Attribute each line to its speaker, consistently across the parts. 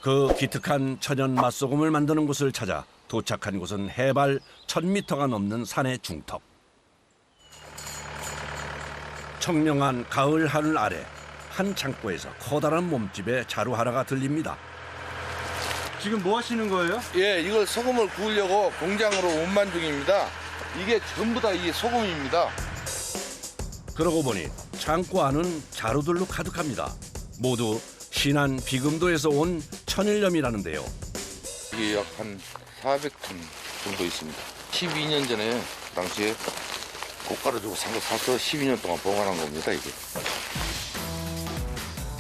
Speaker 1: 그 기특한 천연 맛소금을 만드는 곳을 찾아 도착한 곳은 해발 1000m가 넘는 산의 중턱. 청명한 가을 하늘 아래 한 창고에서 커다란 몸집의 자루 하나가 들립니다.
Speaker 2: 지금 뭐 하시는 거예요?
Speaker 3: 예, 이걸 소금을 구우려고 공장으로 운반 중입니다. 이게 전부 다 이 소금입니다.
Speaker 1: 그러고 보니 창고 안은 자루들로 가득합니다. 모두 신안 비금도에서 온 천일염이라는데요.
Speaker 3: 이게 약 한 400톤 정도 있습니다. 12년 전에 당시에 고가를 주고 산 거 사서 12년 동안 보관한 겁니다, 이게.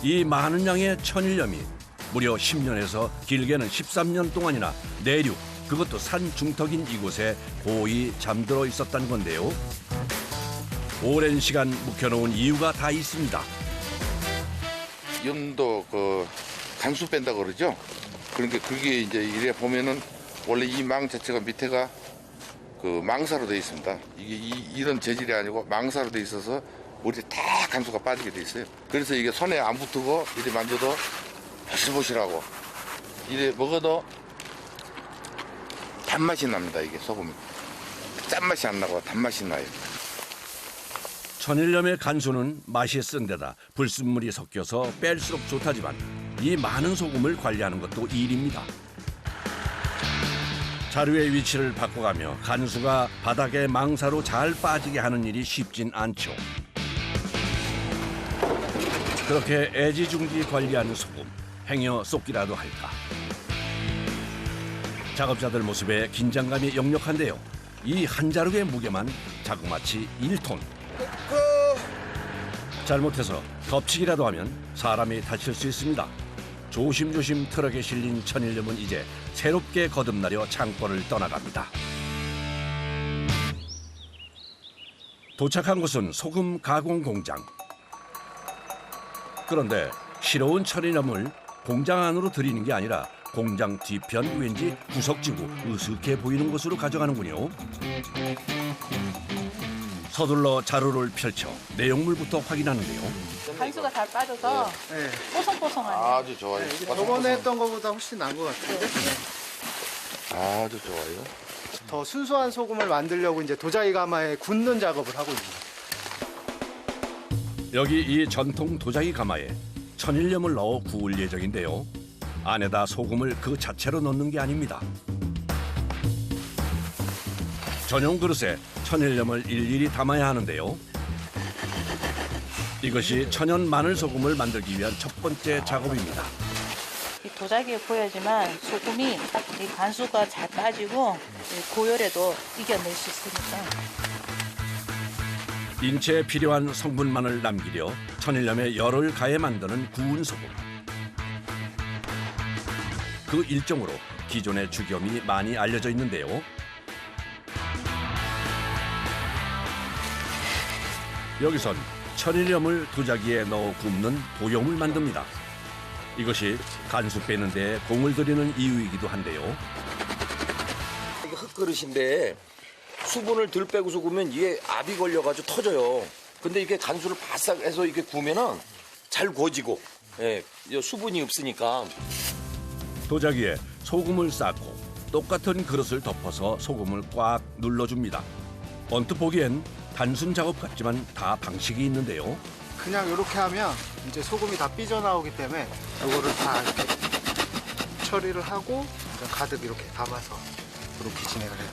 Speaker 1: 이 많은 양의 천일염이 무려 10년에서 길게는 13년 동안이나 내륙, 그것도 산 중턱인 이곳에 고이 잠들어 있었다는 건데요. 오랜 시간 묵혀놓은 이유가 다 있습니다.
Speaker 3: 염도 간수 뺀다 그러죠. 그러니까 그게 이제 이래 보면은 원래 이 망 자체가 밑에가 망사로 돼 있습니다. 이게 이런 재질이 아니고 망사로 돼 있어서 물이 다 간수가 빠지게 돼 있어요. 그래서 이게 손에 안 붙고 이래 만져도 보실보실하고 이래 먹어도 단맛이 납니다. 이게 소금이 짠맛이 안 나고 단맛이 나요.
Speaker 1: 천일염의 간수는 맛이 쓴 데다 불순물이 섞여서 뺄수록 좋다지만 이 많은 소금을 관리하는 것도 일입니다. 자루의 위치를 바꿔가며 간수가 바닥에 망사로 잘 빠지게 하는 일이 쉽진 않죠. 그렇게 애지중지 관리하는 소금, 행여 쏟기라도 할까. 작업자들 모습에 긴장감이 역력한데요. 이 한 자루의 무게만 자그마치 1톤. 잘못해서 덮치기라도 하면 사람이 다칠 수 있습니다. 조심조심 트럭에 실린 천일염은 이제 새롭게 거듭나려 창고를 떠나갑니다. 도착한 곳은 소금 가공 공장. 그런데 실어온 천일염을 공장 안으로 들이는 게 아니라 공장 뒤편 왠지 구석지고 으슥해 보이는 곳으로 가져가는군요. 서둘러 자루를 펼쳐 내용물부터 확인하는데요.
Speaker 4: 간수가 잘 빠져서
Speaker 2: 네.
Speaker 4: 뽀송뽀송하네요.
Speaker 3: 아주 좋아요.
Speaker 2: 이게 저번에 했던 것보다 훨씬 나은 것 같은데.
Speaker 3: 아주 좋아요.
Speaker 2: 더 순수한 소금을 만들려고 이제 도자기 가마에 굽는 작업을 하고 있습니다.
Speaker 1: 여기 이 전통 도자기 가마에 천일염을 넣어 구울 예정인데요. 안에다 소금을 그 자체로 넣는 게 아닙니다. 전용 그릇에 천일염을 일일이 담아야 하는데요. 이것이 천연 마늘 소금을 만들기 위한 첫 번째 작업입니다.
Speaker 4: 이 도자기에 보여지만 소금이 이 간수가 잘 빠지고 이 고열에도 이겨낼 수 있으니까.
Speaker 1: 인체에 필요한 성분만을 남기려 천일염에 열을 가해 만드는 구운 소금. 그 일종으로 기존의 죽염이 많이 알려져 있는데요. 여기선 천일염을 도자기에 넣어 굽는 도염을 만듭니다. 이것이 간수 빼는 데 공을 들이는 이유이기도 한데요.
Speaker 5: 이게 흙그릇인데 수분을 덜 빼고서 구우면 이게 압이 걸려가지고 터져요. 근데 이게 간수를 바싹 해서 이렇게 구우면은 잘 구워지고, 예, 수분이 없으니까.
Speaker 1: 도자기에 소금을 쌓고 똑같은 그릇을 덮어서 소금을 꽉 눌러줍니다. 언뜻 보기엔 단순 작업 같지만 다 방식이 있는데요.
Speaker 2: 그냥 이렇게 하면 이제 소금이 다 삐져나오기 때문에 이거를 다 이렇게 처리를 하고 이제 가득 이렇게 담아서 이렇게 진행을 해요.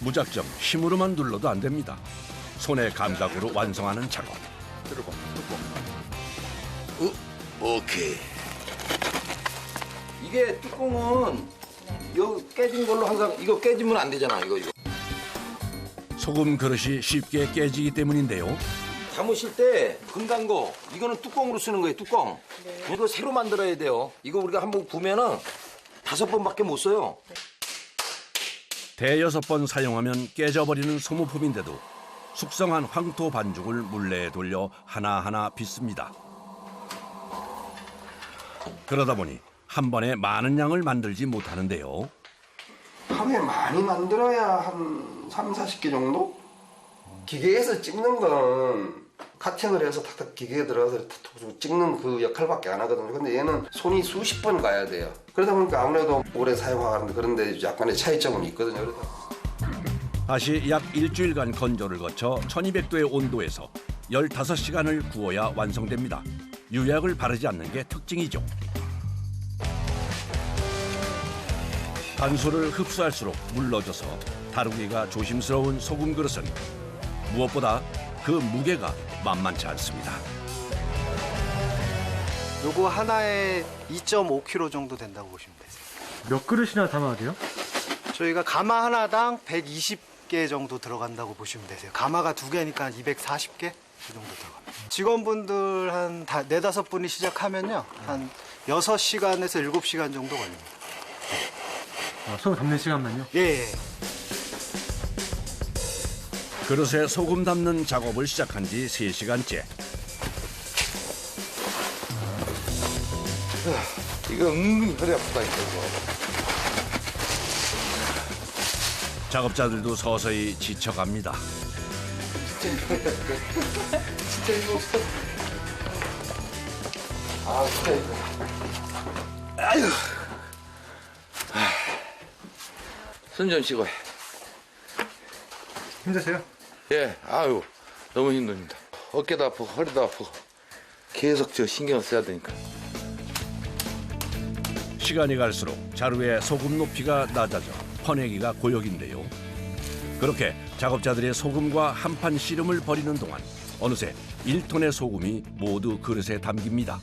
Speaker 1: 무작정 힘으로만 눌러도 안 됩니다. 손의 감각으로 완성하는 작업.
Speaker 3: 들어봐.
Speaker 5: 오케이. 이게 뚜껑은 요 깨진 걸로 항상 이거 깨지면 안 되잖아, 이거.
Speaker 1: 소금 그릇이 쉽게 깨지기 때문인데요.
Speaker 5: 담으실 때 금단 거 이거는 뚜껑으로 쓰는 거예요, 뚜껑. 이거 새로 만들어야 돼요. 이거 우리가 한번 구우면은 5번밖에 못 써요.
Speaker 1: 대여섯 번 사용하면 깨져버리는 소모품인데도 숙성한 황토 반죽을 물레에 돌려 하나하나 빚습니다. 그러다 보니 한 번에 많은 양을 만들지 못하는데요.
Speaker 6: 하루에 많이 만들어야 한 3, 40개 정도? 기계에서 찍는 건 카팅을 해서 탁탁 기계에 들어가서 툭툭 찍는 그 역할밖에 안 하거든요. 근데 얘는 손이 수십 번 가야 돼요. 그러다 보니까 아무래도 오래 사용하는데 그런데 약간의 차이점은 있거든요. 그래서
Speaker 1: 다시 약 일주일간 건조를 거쳐 1200도의 온도에서 15시간을 구워야 완성됩니다. 유약을 바르지 않는 게 특징이죠. 간수를 흡수할수록 물러져서 다루기가 조심스러운 소금 그릇은 무엇보다 그 무게가 만만치 않습니다.
Speaker 2: 요거 하나에 2.5kg 정도 된다고 보시면 되세요.
Speaker 7: 몇 그릇이나 담아야 돼요?
Speaker 2: 저희가 가마 하나당 120개 정도 들어간다고 보시면 되세요. 가마가 2개니까 240개 그 정도 들어갑니다. 직원분들 한 4-5분이 시작하면요. 한 6시간에서 7시간 정도 걸립니다.
Speaker 7: 소금 담는 시간만요?
Speaker 2: 예.
Speaker 1: 그릇에 소금 담는 작업을 시작한 지 3시간째.
Speaker 3: 이거 은근히 허리 아프다니까 이거.
Speaker 1: 작업자들도 서서히 지쳐갑니다.
Speaker 3: 아 진짜 이거. 손 좀 쉬고 해.
Speaker 7: 힘드세요?
Speaker 3: 예, 아유 너무 힘듭니다. 어깨도 아프고 허리도 아프고 계속 저 신경 써야 되니까.
Speaker 1: 시간이 갈수록 자루의 소금 높이가 낮아져 퍼내기가 고역인데요. 그렇게 작업자들의 소금과 한판 씨름을 벌이는 동안 어느새 1톤의 소금이 모두 그릇에 담깁니다.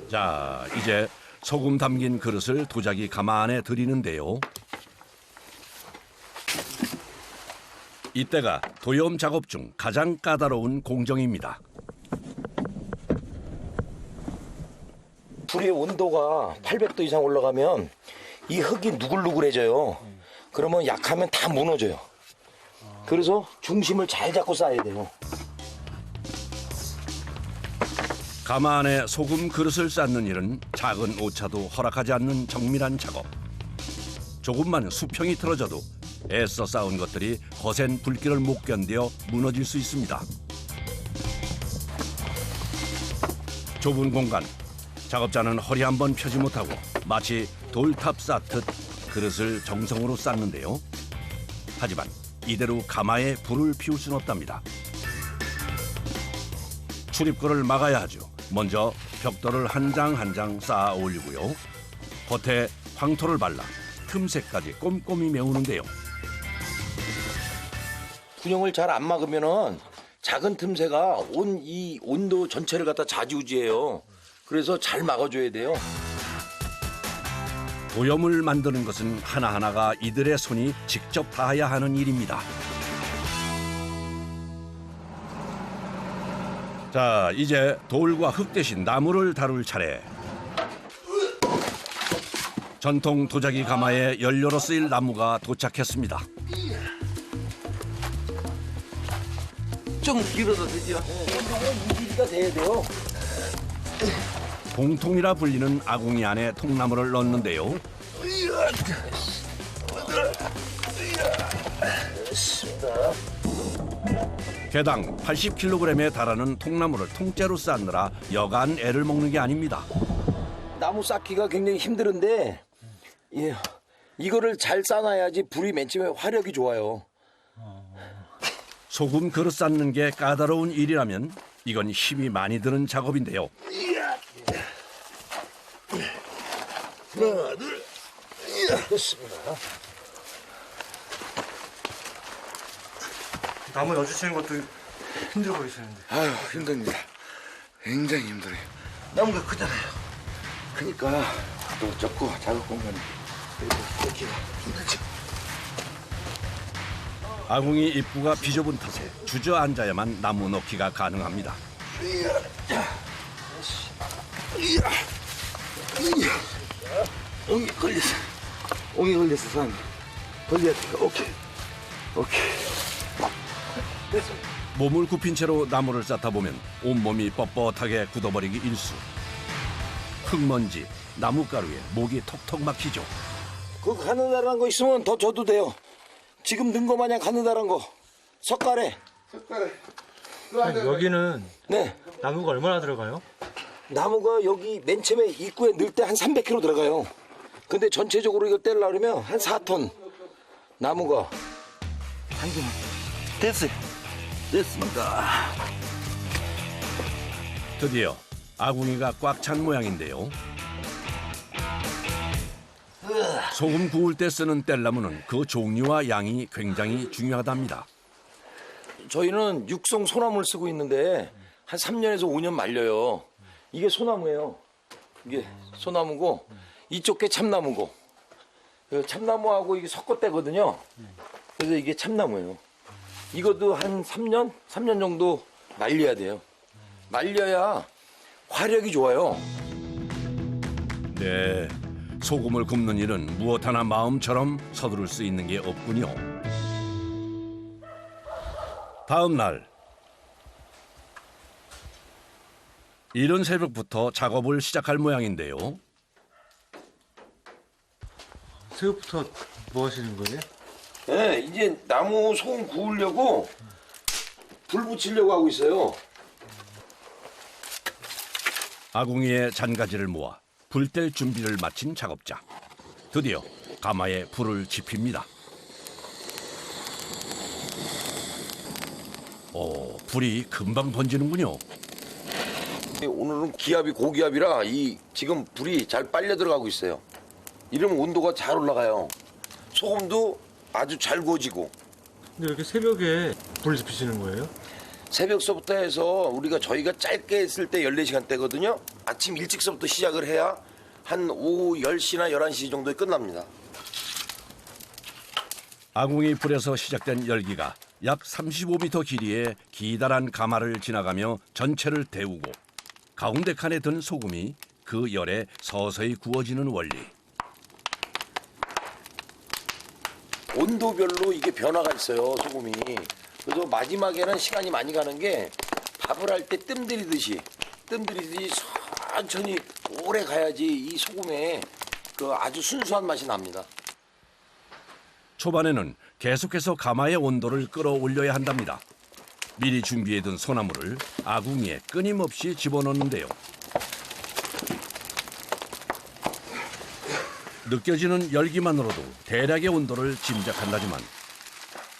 Speaker 1: 자, 이제 소금 담긴 그릇을 도자기 가마 안에 들이는데요. 이때가 도염 작업 중 가장 까다로운 공정입니다.
Speaker 5: 불의 온도가 800도 이상 올라가면 이 흙이 누글누글해져요. 그러면 약하면 다 무너져요. 그래서 중심을 잘 잡고 쌓아야 돼요.
Speaker 1: 가마 안에 소금 그릇을 쌓는 일은 작은 오차도 허락하지 않는 정밀한 작업. 조금만 수평이 틀어져도 애써 쌓은 것들이 거센 불길을 못 견뎌 무너질 수 있습니다. 좁은 공간, 작업자는 허리 한 번 펴지 못하고 마치 돌탑 쌓듯 그릇을 정성으로 쌓는데요. 하지만 이대로 가마에 불을 피울 수는 없답니다. 출입구를 막아야 하죠. 먼저 벽돌을 한 장 한 장 쌓아 올리고요. 겉에 황토를 발라 틈새까지 꼼꼼히 메우는데요.
Speaker 5: 균형을 잘 안 막으면은 작은 틈새가 이 온도 전체를 갖다 좌지우지해요. 그래서 잘 막아줘야 돼요.
Speaker 1: 도염을 만드는 것은 하나하나가 이들의 손이 직접 닿아야 하는 일입니다. 자, 이제 돌과 흙 대신 나무를 다룰 차례. 전통 도자기 가마에 연료로 쓰일 나무가 도착했습니다.
Speaker 5: 좀 길어도 되죠? 이 길이가 돼야 돼요.
Speaker 1: 봉통이라 불리는 아궁이 안에 통나무를 넣는데요. 개당 80kg에 달하는 통나무를 통째로 쌓느라 여간 애를 먹는 게 아닙니다.
Speaker 5: 나무 쌓기가 굉장히 힘들은데 이거를 잘 쌓아야지 불이 맨 처음에 화력이 좋아요.
Speaker 1: 소금 그릇 쌓는 게 까다로운 일이라면 이건 힘이 많이 드는 작업인데요.
Speaker 5: 하나, 둘, 됐습니다.
Speaker 7: 나무 넣어주시는 것도 힘들어 보이시는데.
Speaker 3: 아유 힘듭니다. 굉장히 힘들어요.
Speaker 5: 나무가 크잖아요.
Speaker 3: 그러니까 또 적고 작업 공간이
Speaker 5: 이렇게 힘들죠.
Speaker 1: 아궁이 입구가 비좁은 탓에 주저앉아야만 나무 넣기가 가능합니다.
Speaker 3: 옹이 걸렸어. 옹이 걸렸어 사장님. 걸려야 돼. 오케이.
Speaker 1: 몸을 굽힌 채로 나무를 쌓다 보면 온몸이 뻣뻣하게 굳어버리기 일쑤. 흙먼지, 나무가루에 목이 톡톡 막히죠.
Speaker 5: 그 가느다란 거 있으면 더 줘도 돼요. 지금 넣은 거 마냥 가느다란 거. 석가래.
Speaker 7: 여기는
Speaker 5: 네.
Speaker 7: 나무가 얼마나 들어가요?
Speaker 5: 나무가 여기 맨 처음에 입구에 넣을 때 한 300kg 들어가요. 근데 전체적으로 이거 떼려고 그러면 한 4톤 나무가. 됐어요. 됐습니다.
Speaker 1: 드디어 아궁이가 꽉 찬 모양인데요. 소금 구울 때 쓰는 뗄나무는 그 종류와 양이 굉장히 중요하답니다.
Speaker 5: 저희는 육성 소나무를 쓰고 있는데 한 3년에서 5년 말려요. 이게 소나무예요. 이게 소나무고 이쪽 게 참나무고. 참나무하고 이게 섞어 떼거든요. 그래서 이게 참나무예요. 이것도 한 3년 정도 말려야 돼요. 말려야 화력이 좋아요.
Speaker 1: 네, 소금을 굽는 일은 무엇 하나 마음처럼 서두를 수 있는 게 없군요. 다음 날 이른 새벽부터 작업을 시작할 모양인데요.
Speaker 7: 새우부터 뭐 하시는 거예요?
Speaker 5: 네, 이제 나무 소금 구우려고 불 붙이려고 하고 있어요.
Speaker 1: 아궁이에 잔가지를 모아 불 뗄 준비를 마친 작업자. 드디어 가마에 불을 지핍니다. 오, 불이 금방 번지는군요.
Speaker 5: 오늘은 기압이 고기압이라 이 지금 불이 잘 빨려 들어가고 있어요. 이러면 온도가 잘 올라가요. 소금도 아주 잘 구워지고.
Speaker 7: 근데 이렇게 새벽에 불을 지피시는 거예요?
Speaker 5: 새벽서부터 해서 저희가 짧게 했을 때 14시간대거든요. 아침 일찍서부터 시작을 해야 한 오후 10시나 11시 정도에 끝납니다.
Speaker 1: 아궁이 불에서 시작된 열기가 약 35m 길이의 기다란 가마를 지나가며 전체를 데우고 가운데 칸에 든 소금이 그 열에 서서히 구워지는 원리.
Speaker 5: 온도별로 이게 변화가 있어요, 소금이. 그래서 마지막에는 시간이 많이 가는 게 밥을 할 때 뜸 들이듯이 천천히 오래 가야지 이 소금에 그 아주 순수한 맛이 납니다.
Speaker 1: 초반에는 계속해서 가마의 온도를 끌어올려야 한답니다. 미리 준비해둔 소나무를 아궁이에 끊임없이 집어넣는데요. 느껴지는 열기만으로도 대략의 온도를 짐작한다지만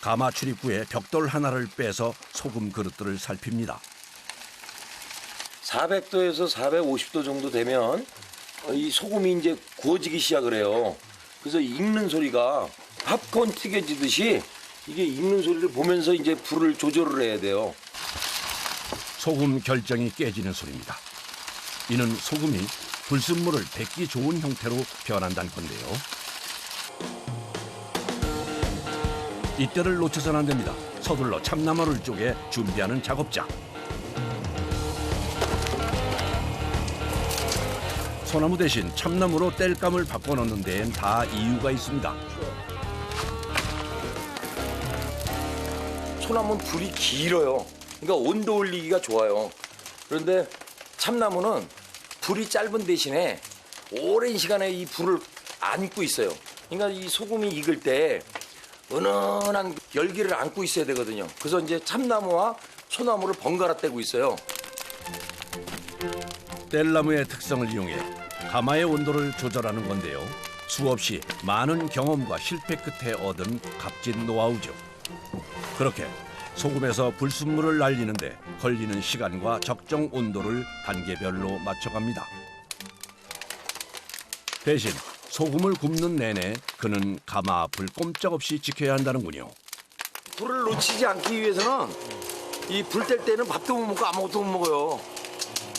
Speaker 1: 가마 출입구에 벽돌 하나를 빼서 소금 그릇들을 살핍니다.
Speaker 5: 400도에서 450도 정도 되면 이 소금이 이제 구워지기 시작을 해요. 그래서 익는 소리가 팝콘 튀겨지듯이 이게 익는 소리를 보면서 이제 불을 조절을 해야 돼요.
Speaker 1: 소금 결정이 깨지는 소리입니다. 이는 소금이 불순물을 뱉기 좋은 형태로 변한다는 건데요. 이때를 놓쳐서는 안 됩니다. 서둘러 참나무를 쪼개 준비하는 작업자. 소나무 대신 참나무로 땔감을 바꿔 넣는 데엔 다 이유가 있습니다.
Speaker 5: 소나무는 불이 길어요. 그러니까 온도 올리기가 좋아요. 그런데 참나무는 불이 짧은 대신에 오랜 시간에 이 불을 안 잊고 있어요. 그러니까 이 소금이 익을 때 은은한 열기를 안고 있어야 되거든요. 그래서 이제 참나무와 소나무를 번갈아 떼고 있어요.
Speaker 1: 뗄나무의 특성을 이용해 가마의 온도를 조절하는 건데요. 수없이 많은 경험과 실패 끝에 얻은 값진 노하우죠. 그렇게 소금에서 불순물을 날리는데 걸리는 시간과 적정 온도를 단계별로 맞춰갑니다. 대신 소금을 굽는 내내 그는 가마 앞을 꼼짝없이 지켜야 한다는군요.
Speaker 5: 불을 놓치지 않기 위해서는 이 불 뗄 때는 밥도 못 먹고 아무것도 못 먹어요.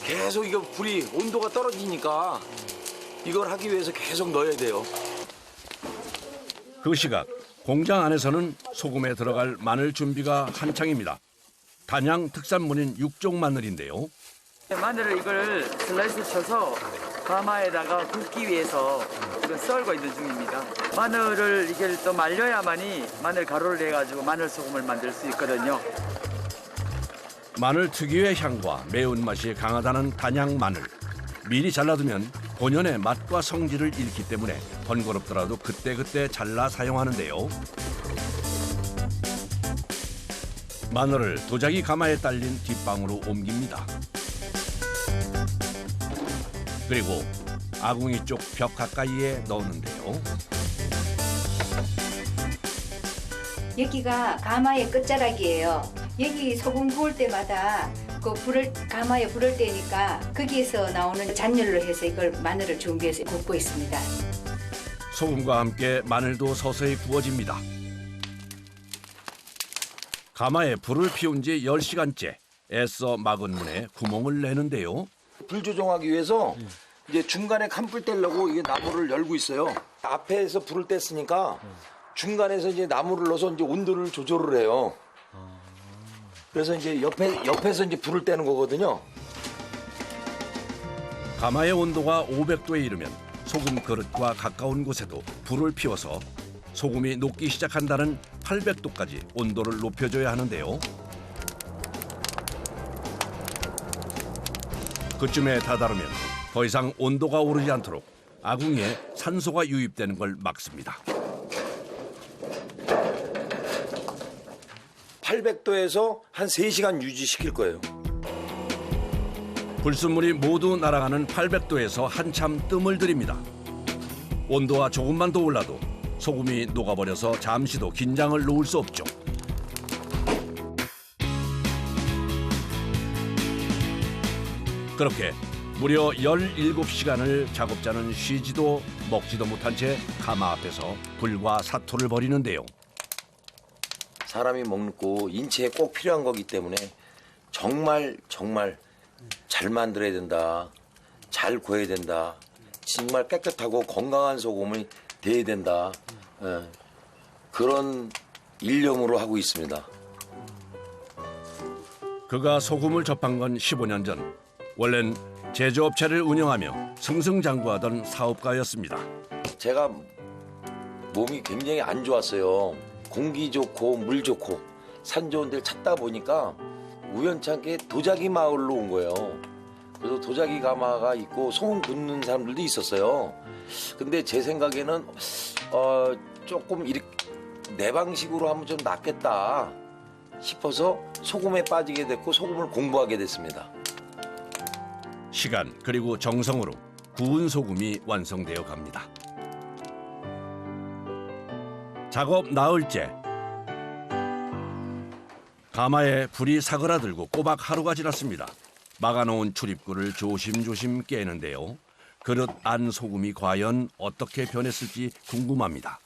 Speaker 5: 계속 이거 불이 온도가 떨어지니까 이걸 하기 위해서 계속 넣어야 돼요.
Speaker 1: 그 시각 공장 안에서는 소금에 들어갈 마늘 준비가 한창입니다. 단양 특산물인 육종 마늘인데요.
Speaker 8: 마늘을 이걸 슬라이스 쳐서 가마에다가 굽기 위해서 지금 썰고 있는 중입니다. 마늘을 이게 또 말려야만이 마늘 가루를 해가지고 마늘 소금을 만들 수 있거든요.
Speaker 1: 마늘 특유의 향과 매운맛이 강하다는 단양 마늘. 미리 잘라두면 본연의 맛과 성질을 잃기 때문에 번거롭더라도 그때그때 잘라 사용하는데요. 마늘을 도자기 가마에 딸린 뒷방으로 옮깁니다. 그리고 아궁이 쪽 벽 가까이에 넣는데요.
Speaker 9: 여기가 가마의 끝자락이에요. 여기 소금 구울 때마다 그 가마에 불을 때니까 거기에서 나오는 잔열로 해서 이걸 마늘을 준비해서 굽고 있습니다.
Speaker 1: 소금과 함께 마늘도 서서히 구워집니다. 가마에 불을 피운 지 10시간째 애써 막은 문에 구멍을 내는데요.
Speaker 5: 불 조정하기 위해서 이제 중간에 칸불 떼려고 이게 나무를 열고 있어요. 앞에서 불을 뗐으니까 중간에서 이제 나무를 넣어서 이제 온도를 조절을 해요. 그래서 이제 옆에서 이제 불을 떼는 거거든요.
Speaker 1: 가마의 온도가 500도에 이르면 소금 그릇과 가까운 곳에도 불을 피워서 소금이 녹기 시작한다는 800도까지 온도를 높여줘야 하는데요. 그쯤에 다다르면 더 이상 온도가 오르지 않도록 아궁이에 산소가 유입되는 걸 막습니다.
Speaker 5: 800도에서 한 3시간 유지시킬 거예요.
Speaker 1: 불순물이 모두 날아가는 800도에서 한참 뜸을 들입니다. 온도가 조금만 더 올라도 소금이 녹아버려서 잠시도 긴장을 놓을 수 없죠. 그렇게 무려 17시간을 작업자는 쉬지도 먹지도 못한 채 가마 앞에서 불과 사토를 벌이는데요.
Speaker 5: 사람이 먹고 인체에 꼭 필요한 거기 때문에 정말 잘 만들어야 된다. 잘 구워야 된다. 정말 깨끗하고 건강한 소금이 돼야 된다. 그런 일념으로 하고 있습니다.
Speaker 1: 그가 소금을 접한 건 15년 전. 원래는 제조업체를 운영하며 승승장구하던 사업가였습니다.
Speaker 5: 제가 몸이 굉장히 안 좋았어요. 공기 좋고 물 좋고 산 좋은 데를 찾다 보니까 우연찮게 도자기 마을로 온 거예요. 그래서 도자기 가마가 있고 소금 굽는 사람들도 있었어요. 근데 제 생각에는 조금 이렇게 내 방식으로 하면 좀 낫겠다 싶어서 소금에 빠지게 됐고 소금을 공부하게 됐습니다.
Speaker 1: 시간 그리고 정성으로 구운 소금이 완성되어 갑니다. 작업 나흘째. 가마에 불이 사그라들고 꼬박 하루가 지났습니다. 막아놓은 출입구를 조심조심 깨는데요. 그릇 안 소금이 과연 어떻게 변했을지 궁금합니다.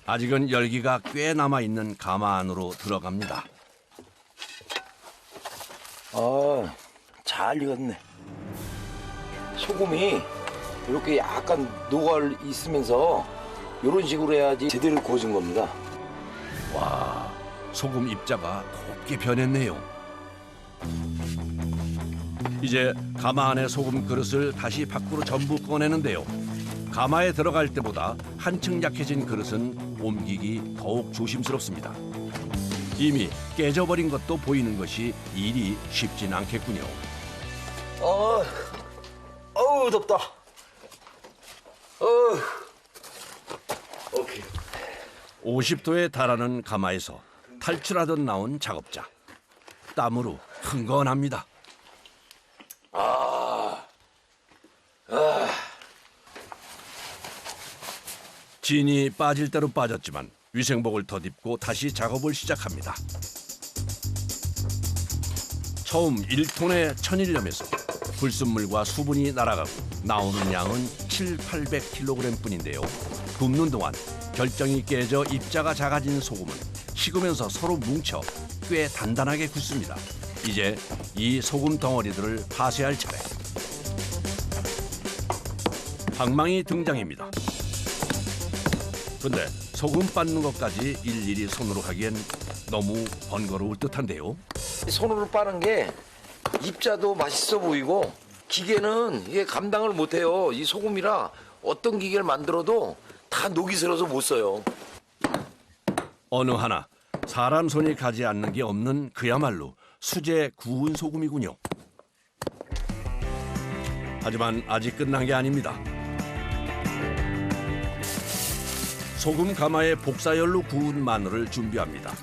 Speaker 1: 아직은 열기가 꽤 남아있는 가마 안으로 들어갑니다.
Speaker 5: 잘 익었네. 소금이 이렇게 약간 녹아 있으면서 이런 식으로 해야지 제대로 구워진 겁니다.
Speaker 1: 와, 소금 입자가 곱게 변했네요. 이제 가마 안에 소금 그릇을 다시 밖으로 전부 꺼내는데요. 가마에 들어갈 때보다 한층 약해진 그릇은 옮기기 더욱 조심스럽습니다. 이미 깨져버린 것도 보이는 것이 일이 쉽진 않겠군요.
Speaker 5: 어우 덥다. 오케이.
Speaker 1: 50도에 달하는 가마에서 탈출하듯 나온 작업자. 땀으로 흥건합니다. 진이 빠질 대로 빠졌지만 위생복을 덧입고 다시 작업을 시작합니다. 처음 1톤의 천일염에서 불순물과 수분이 날아가고 나오는 양은 700-800kg 뿐인데요. 굽는 동안 결정이 깨져 입자가 작아진 소금은 식으면서 서로 뭉쳐 꽤 단단하게 굳습니다. 이제 이 소금 덩어리들을 파쇄할 차례. 방망이 등장입니다. 근데 소금 빻는 것까지 일일이 손으로 하기엔 너무 번거로울 듯한데요.
Speaker 5: 손으로 빠는 게 입자도 맛있어 보이고 기계는 이게 감당을 못해요. 이 소금이라 어떤 기계를 만들어도 다 녹이 슬어서 못 써요.
Speaker 1: 어느 하나 사람 손이 가지 않는 게 없는 그야말로 수제 구운 소금이군요. 하지만 아직 끝난 게 아닙니다. 소금 가마에 복사열로 구운 마늘을 준비합니다.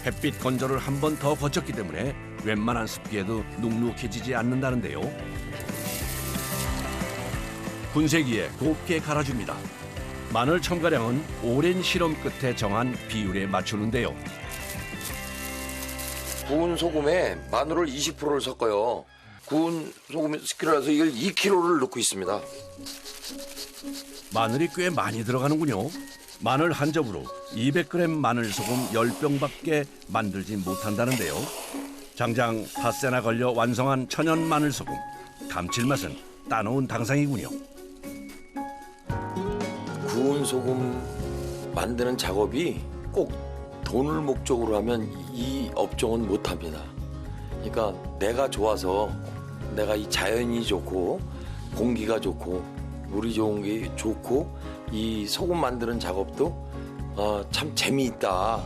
Speaker 1: 햇빛 건조를 한 번 더 거쳤기 때문에 웬만한 습기에도 눅눅해지지 않는다는데요. 분쇄기에 곱게 갈아줍니다. 마늘 첨가량은 오랜 실험 끝에 정한 비율에 맞추는데요.
Speaker 5: 구운 소금에 마늘을 20%를 섞어요. 구운 소금이 10kg라서 이걸 2kg를 넣고 있습니다.
Speaker 1: 마늘이 꽤 많이 들어가는군요. 마늘 한 접으로 200g 마늘 소금 10병밖에 만들지 못한다는데요. 장장 닷새나 걸려 완성한 천연 마늘 소금. 감칠맛은 따놓은 당상이군요.
Speaker 5: 구운 소금 만드는 작업이 꼭 돈을 목적으로 하면 이 업종은 못합니다. 그러니까 내가 좋아서 내가 이 자연이 좋고 공기가 좋고 물이 좋은 게 좋고 이 소금 만드는 작업도 참 재미있다.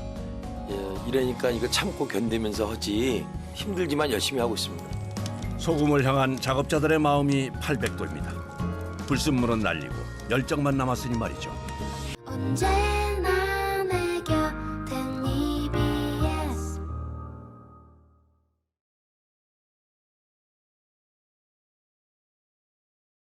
Speaker 5: 이러니까 이거 참고 견디면서 하지 힘들지만 열심히 하고 있습니다.
Speaker 1: 소금을 향한 작업자들의 마음이 800도입니다. 불순물은 날리고 열정만 남았으니 말이죠.
Speaker 10: 언제나